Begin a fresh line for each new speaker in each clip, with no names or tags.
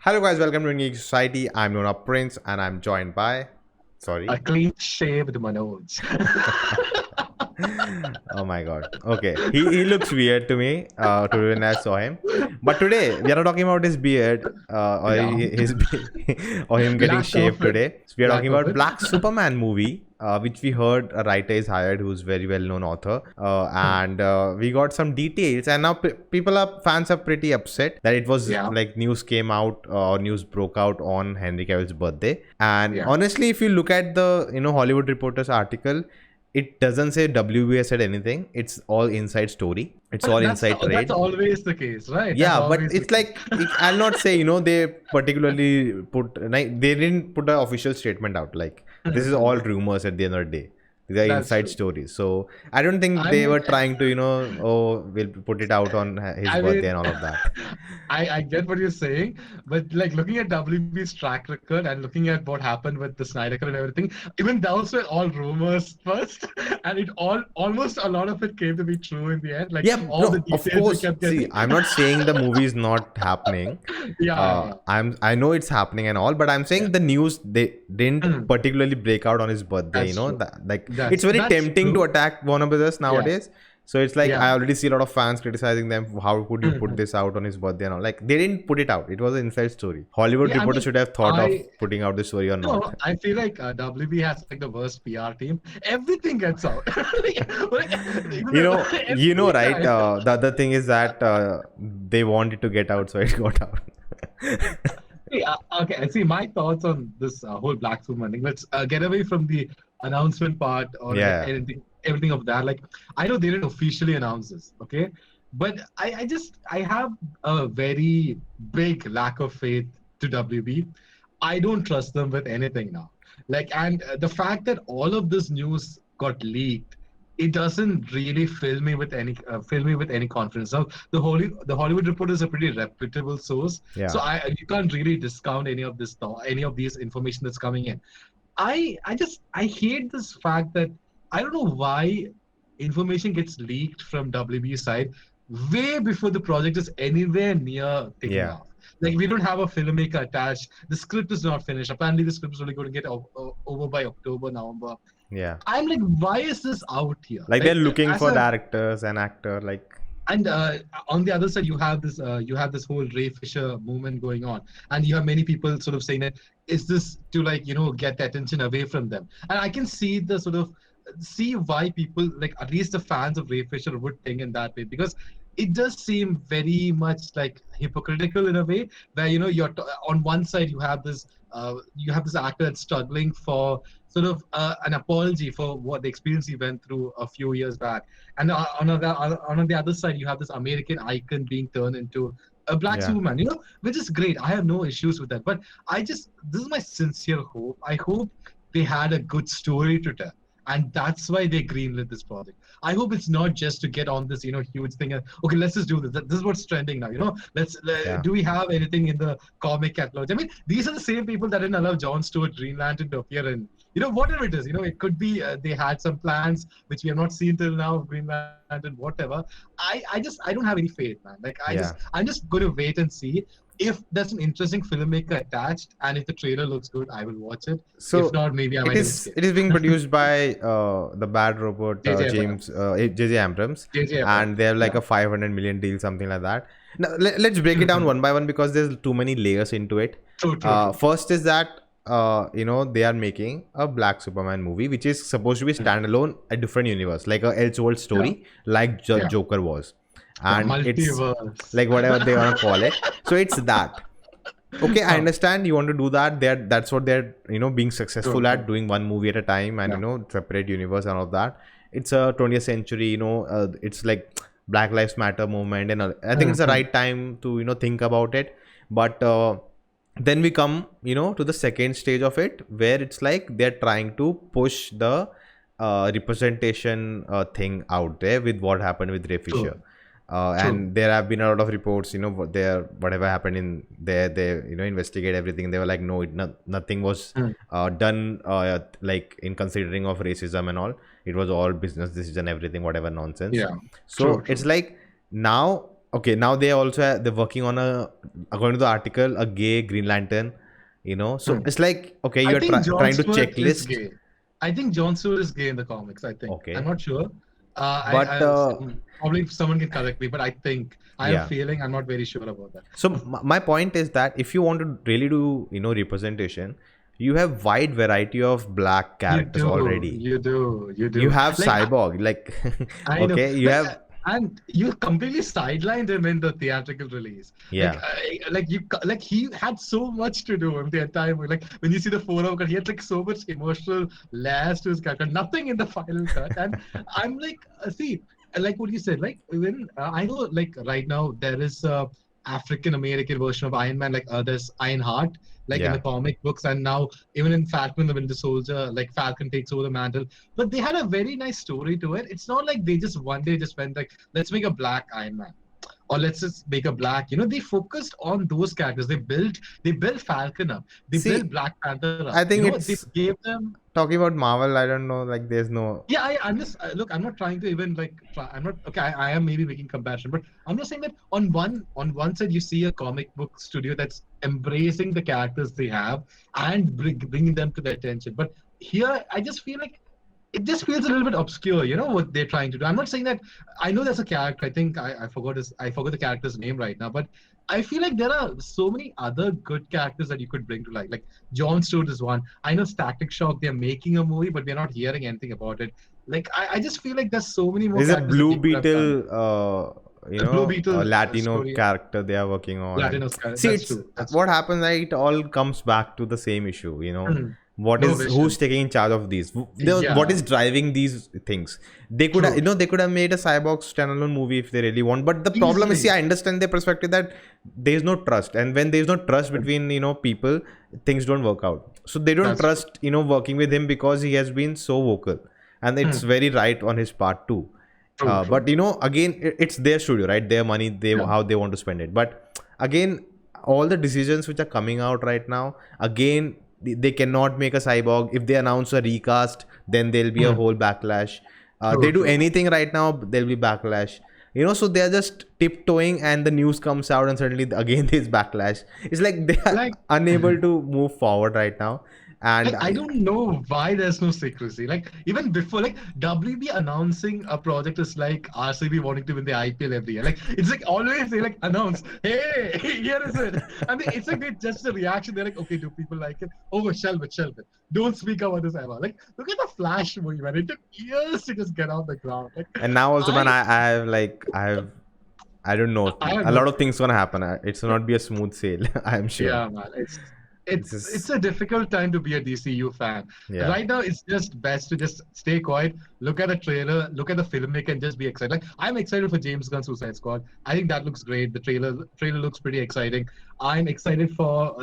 Hello guys, welcome to Geek Society. I'm Nona Prince and I'm joined by
A
sorry.
clean shaved Manoj.
Oh my god. Okay. He looks weird to me today when I saw him. But today we are not talking about his beard or
Yeah.
or him getting
Lack of
shaved
it.
today. So we are talking
Lack of
about
it.
Black Superman movie. Which we heard a writer is hired who's very well known author and we got some details and now people are fans are pretty upset that it was
Yeah.
like news came out or news broke out on Henry Cavill's birthday. And
Yeah.
honestly, if you look at the Hollywood Reporter's article, it doesn't say WBA said anything. It's all inside story. It's all
But that's
inside
that's
trade.
always the case, right? That's
Yeah, but
always the
it's
case.
like I'll not say they particularly put like they didn't put an official statement out. Like this is all rumors at the end of the day. These are
That's
inside
true.
stories. So I don't think
I
they
mean,
were trying to oh we'll put it out on his
I
birthday
mean,
and all of that.
I get what you're saying, but like looking at WB's track record and looking at what happened with the Snyder Cut and everything, even those were all rumors first, and it all almost a lot of it came to be true in the end. Like
Yeah,
all the
no, of
details we
course.
kept
See,
getting.
I'm not saying the movie is not happening.
Yeah,
I know it's happening and all, but I'm
yeah,
saying the news they
yeah.
didn't particularly break out on his birthday.
That's true.
That like it's very
That's
tempting to
true.
attack Warner Brothers
Yeah,
nowadays. So it's like
yeah.
I already see a lot of fans criticizing them. How could you put
Mhm.
this out on his birthday and all? Like they didn't put it out. It was an inside story. Hollywood
Yeah, I
Reporter
mean,
should have thought of
I
putting out the story or not.
no, I feel like WB has like the worst PR team. Everything gets out. Like,
You know,
every
right?
time.
The other thing is that they wanted to get out, so it got out.
See, okay, see my thoughts on this whole Black Woman thing. Let's get away from the announcement part or like
Yeah.
everything of that. Like, I know they didn't officially announce this, okay? But I have a very big lack of faith to WB. I don't trust them with anything now. Like, and the fact that all of this news got leaked, it doesn't really fill me with any confidence. Now, the Hollywood Reporter is a pretty reputable source,
Yeah.
so I you can't really discount any of these information that's coming in. I hate this fact that I don't know why information gets leaked from WB side way before the project is anywhere near taking
Yeah.
off. Like we don't have a filmmaker attached. The script is not finished. Apparently, the script is only going to get over by October, November.
Yeah.
I'm like, why is this out here?
Like they're
Like
looking
as
for
a
directors and actor. Like
and on the other side, you have this whole Ray Fisher movement going on, and you have many people sort of saying that is this to like get the attention away from them, and I can see the sort of see why people like at least the fans of Ray Fisher would think in that way because it does seem very much like hypocritical in a way where on one side you have this actor that's struggling for sort of an apology for what the experience he went through a few years back and on the other side, you have this American icon being turned into a black
yeah.
Superman, which is great. I have no issues with that. But this is my sincere hope. I hope they had a good story to tell. And that's why they greenlit this project. I hope it's not just to get on this, huge thing. Okay, let's just do this. This is what's trending now.
Yeah.
Do we have anything in the comic catalog? I mean, these are the same people that didn't allow John Stewart Green Lantern to appear in whatever it is, it could be they had some plans which we have not seen till now of Green Lantern, whatever. I don't have any faith, man. Like
Yeah.
I'm just going to wait and see if there's an interesting filmmaker attached, and if the trailer looks good, I will watch it. If
So
not, maybe I might even skip.
it is being produced by the Bad Robot
JJ
James
Abrams.
JJ Abrams,
JJ
and they have
Abrams.
like
Yeah.
a 500 million deal, something like that. Now let's break it down one by one because there's too many layers into it.
True.
First is that they are making a Black Superman movie which is supposed to be standalone, a different universe, like a Elseworld story, like
Yeah.
Joker was,
Yeah,
and it's
multiverse.
like whatever they want to call it. So it's that. Okay, I
Huh.
understand you want to do that. That's what they're being successful
True.
at, doing one movie at a time and
Yeah.
separate universe and all of that. It's a 20th century. It's like Black Lives Matter movement, and I think it's the right time to think about it. But then we come to the second stage of it where it's like they're trying to push the representation thing out there with what happened with Ray Fisher.
True.
And there have been a lot of reports, whatever happened in there, they investigate everything. They were like, no, nothing was done like in considering of racism and all. It was all business decision, everything, whatever nonsense.
Yeah.
So
True.
it's like now okay, now they also they're working on according to the article, a gay Green Lantern. So it's like, okay,
I
you're
think Jon
trying to
Stewart is
checklist.
gay. I think Jon Stewart is gay in the comics. I think. I'm
Okay,
not sure.
but
Probably someone can correct me, but I think I have a
yeah.
feeling. I'm not very sure about that.
So my point is that if you want to really do representation, you have wide variety of black characters already.
You do.
You have
Like
Cyborg, like
I know.
okay, you
Like,
have
and you completely sidelined him in the theatrical release.
yeah.
Like he had so much to do in the entire movie. Like when you see the photo cut, he had like so much emotional layers to his character. Nothing in the final cut, and I'm like, see, like what you said. Like when I know, like right now there is a African American version of Iron Man. Like there's Ironheart, like in the
Yeah.
comic books, and now even in Falcon the Winter Soldier, like Falcon takes over the mantle. But they had a very nice story to it. It's not like they just one day just went like, let's make a black Iron Man, or let's just make a black. They focused on those characters. They built Falcon up. They built
See,
Black Panther up.
I think
They
it's
gave them.
talking about Marvel. I don't know, like there's no.
Yeah, I'm just look. I'm not trying to even like. I'm not okay. I am maybe making comparison, but I'm just saying that on one side you see a comic book studio that's embracing the characters they have and bringing them to the attention. But here, I just feel like it just feels a little bit obscure. What they're trying to do. I'm not saying that. I know there's a character. I think I forgot the character's name right now, but I feel like there are so many other good characters that you could bring to life. Like Jon Stewart is one. I know Static Shock, they're making a movie, but we're not hearing anything about it. Like I just feel like there's so many more
There's a
characters that
Blue
they could have done.
Beetle,
The Blue Beetle
a Latino
story.
character they are working on.
Latinos character.
See,
That's
it's
true. That's
what happens. Like, it all comes back to the same issue.
true.
What
No
is
vision.
who's taking in charge of these? What
Yeah.
is driving these things? They could,
True.
they could have made a Cyborg standalone movie if they really want. But the problem is, see,
Easily.
I understand their perspective that there is no trust, and when there is no trust between people, things don't work out. So they don't
That's
trust working with him because he has been so vocal, and it's very right on his part too.
True, true.
But again, it's their studio, right? Their money, how they want to spend it. But again, all the decisions which are coming out right now, again, they cannot make a Cyborg. If they announce a recast, then there'll be a whole backlash.
True,
They do
true.
anything right now, there'll be backlash. So they're just tiptoeing, and the news comes out, and suddenly again there's backlash. It's like they are
Like-
unable to move forward right now. And
I don't know why there's no secrecy. Like even before, like WB announcing a project is like RCB wanting to win the IPL every year. Like it's like always they like announce, hey, here is it. I mean, it's like just a reaction. They're like, okay, do people like it? Oh, shelve it. Don't speak about this ever. Like look at the Flash movie, man. It took years to just get off the ground. Like,
And now also, man, I don't know.
I have
A lot
no-
of things gonna happen. It's not be a smooth sail. I'm sure.
Yeah, man.
This is-
It's a difficult time to be a DCU fan.
Yeah.
Right now, it's just best to just stay quiet, look at a trailer, look at the filmmaker, and just be excited. Like I'm excited for James Gunn's Suicide Squad. I think that looks great. The trailer looks pretty exciting. I'm excited for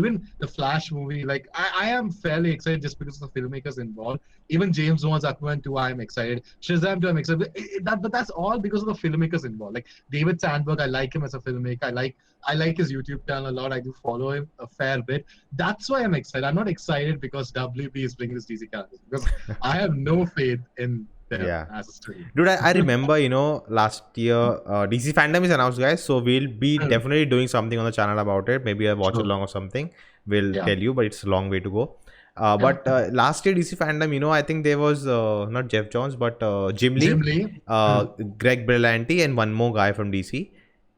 even the Flash movie. Like I am fairly excited just because of the filmmakers involved. Even James Wan's Aquaman 2, I'm excited. Shazam 2, I'm excited. But that's all because of the filmmakers involved. Like David Sandberg, I like him as a filmmaker. I like his YouTube channel a lot. I do follow him a fair bit. That's why I'm excited. I'm not excited because WB is bringing this DC characters because I have no faith in them
Yeah.
as a studio.
Dude, I remember, last year, DC Fandom is announced, guys. So we'll be definitely doing something on the channel about it. Maybe a watch
Sure.
along or something. We'll
Yeah.
tell you, but it's a long way to go. But last year, DC Fandom, I think there was not Jeff Johns, but Jim Lee,
Jim Lee.
Greg Berlanti, and one more guy from DC.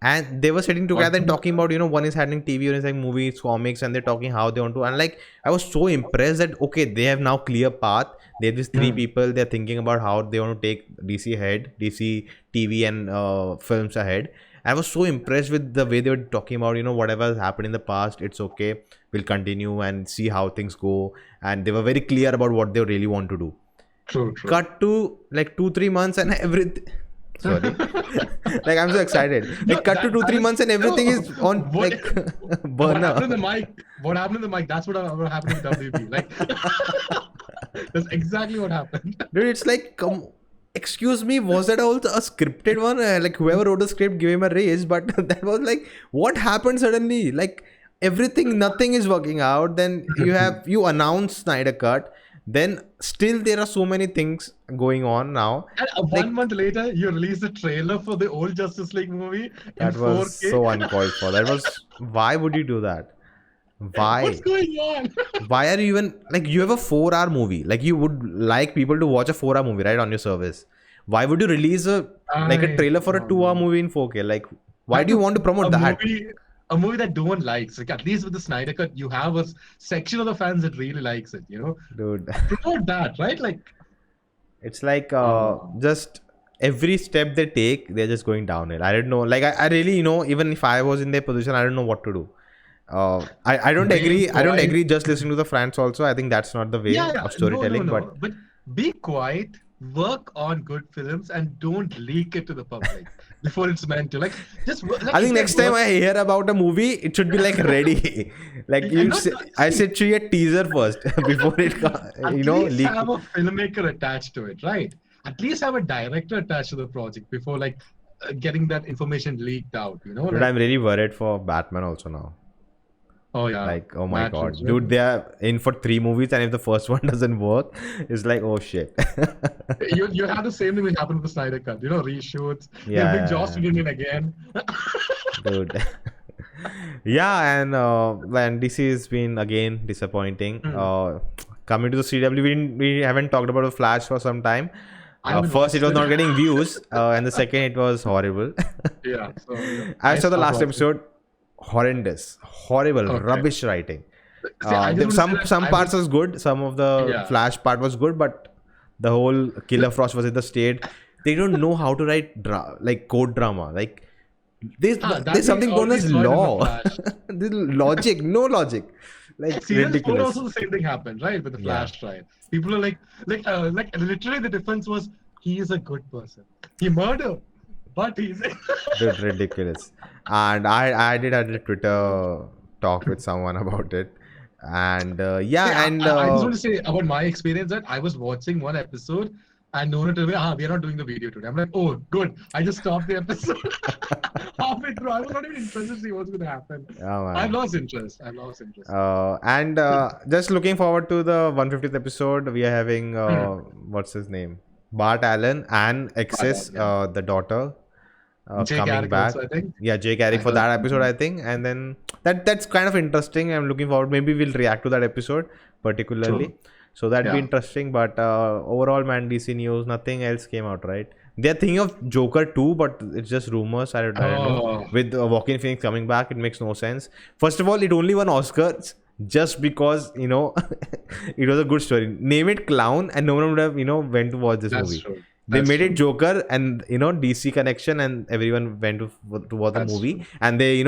And they were sitting together and talking about, one is handling TV, one is like movies, comics, and they're talking how they want to. And like, I was so impressed that, okay, they have now clear path. They have these three people. They're thinking about how they want to take DC ahead, DC TV and films ahead. I was so impressed with the way they were talking about, whatever has happened in the past, it's okay. We'll continue and see how things go. And they were very clear about what they really want to do.
True.
Cut to like 2-3 months and everything. Sorry. Like I'm so excited. Like
No,
cut to
that
2-3
is-
months and everything
no.
is on
What-
like
What happened
burner.
to the mic? What happened to the mic? That's what happened to WB. Like that's exactly what happened.
Dude, it's like, excuse me, was that also a scripted one? Like whoever wrote the script, give him a raise. But that was like, what happened suddenly? Like nothing is working out. Then you announce Snyder Cut. then still there are so many things going on now.
And
Like,
1 month later, you release a trailer for the old Justice League movie in
that was
4K.
so uncalled for. That was, why would you do that? Why?
What's going on?
Why are you even, like, you have a 4-hour movie, like you would like people to watch a 4-hour movie, right, on your service. Why would you release a like a
I
trailer for a
don't
2-hour
know.
movie in 4K? Like, why do you want to promote that?
A movie that no one likes. Like at least with the Snyder Cut, you have a section of the fans that really likes it. You know,
Dude,
promote that, right? Like,
it's like
Oh.
just every step they take, they're just going downhill. I don't know. Like, I really, even if I was in their position, I don't know what to do. I don't
Be
agree. I don't
quiet.
agree just listening to the fans also. I think that's not the way
yeah,
of storytelling.
no.
But
But be quiet. Work on good films and don't leak it to the public before it's meant to. Like, just like
I think
if
next time I hear about a movie, it should be like ready. Like,
And not-
I should see a teaser first before it,
at least
leak.
have a filmmaker attached to it, right? At least have a director attached to the project before like getting that information leaked out. You know,
But
like,
I'm really worried for Batman also now.
oh yeah,
Like, oh my
Matt
god,
Reeves,
dude, they are in for 3 movies, and if the first one doesn't work, it's like, oh shit.
you had the same thing which happened with the Snyder Cut. You know, reshoots.
Yeah,
Big
yeah,
Joss
yeah.
Whedon in again.
Dude. Yeah, and DC has been again disappointing. Coming to the CW, we haven't talked about the Flash for some time.
I haven't
First, it was
watched
not getting views, and the second, it was horrible.
Yeah. So
I saw the
stopped
last
watching.
episode. Horrendous, horrible,
Okay.
rubbish writing.
See, I just wanna say that
Some
I
parts was good. Some of the
Yeah.
Flash part was good, but the whole Killer Frost was in the state. They don't know how to write like code drama. Like, there's
that
something
we
called
already
as
saw it in The
law.
Flash.
There's logic, no logic. Like,
Season 4
ridiculous.
also the same thing happened, right? With the Flash trial. People are like literally the defense was he is a good person. He murdered, but he's
Dude, ridiculous. And I did a Twitter talk with someone about it. And
Yeah,
and
I just want to say about my experience that I was watching one episode and Nona told me, we are not doing the video today. I'm like, oh, good. I just stopped the episode halfway through. I was not even interested to see what's going to happen.
oh, man.
I've lost interest.
And just looking forward to the 150th episode. We are having what's his name, Bart Allen and Excess,
Allen,
the daughter,
Jay
coming
Garrick
back.
also, I think.
Yeah, Jay Garrick for that episode, I think. And then that's kind of interesting. I'm looking forward. Maybe we'll react to that episode particularly.
True.
So that'd be
Yeah.
interesting. But overall, man, DC news, nothing else came out, right? They're thinking of Joker 2, but it's just rumors. I don't know.
Oh.
With Joaquin Phoenix coming back, it makes no sense. First of all, it only won Oscars just because, it was a good story. Name it Clown, and no one would have, went to watch this
That's
movie.
true.
They
That's
made
true.
it Joker and, DC connection, and everyone went to watch the
That's
movie.
true.
And they,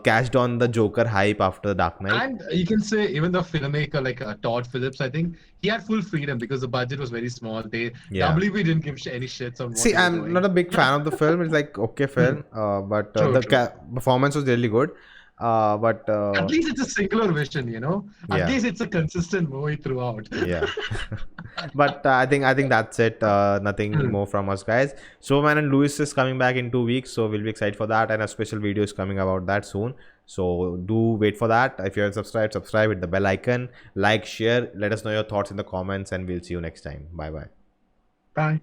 cashed on the Joker hype after Dark Knight.
And you can say even the filmmaker like Todd Phillips, I think he had full freedom because the budget was very small.
Yeah.
WB didn't give any shits on what
See,
they were
I'm
doing.
not a big fan of the film. It's like okay film, but
True,
the
true.
performance was really good. But
At least it's a singular vision,
Yeah.
At least it's a consistent movie throughout.
yeah. But I think that's it. Nothing more from us, guys. Superman and Lewis is coming back in 2 weeks, so we'll be excited for that, and a special video is coming about that soon. So do wait for that. If you haven't subscribed, hit the bell icon, like, share, let us know your thoughts in the comments, and we'll see you next time. Bye bye.
Bye.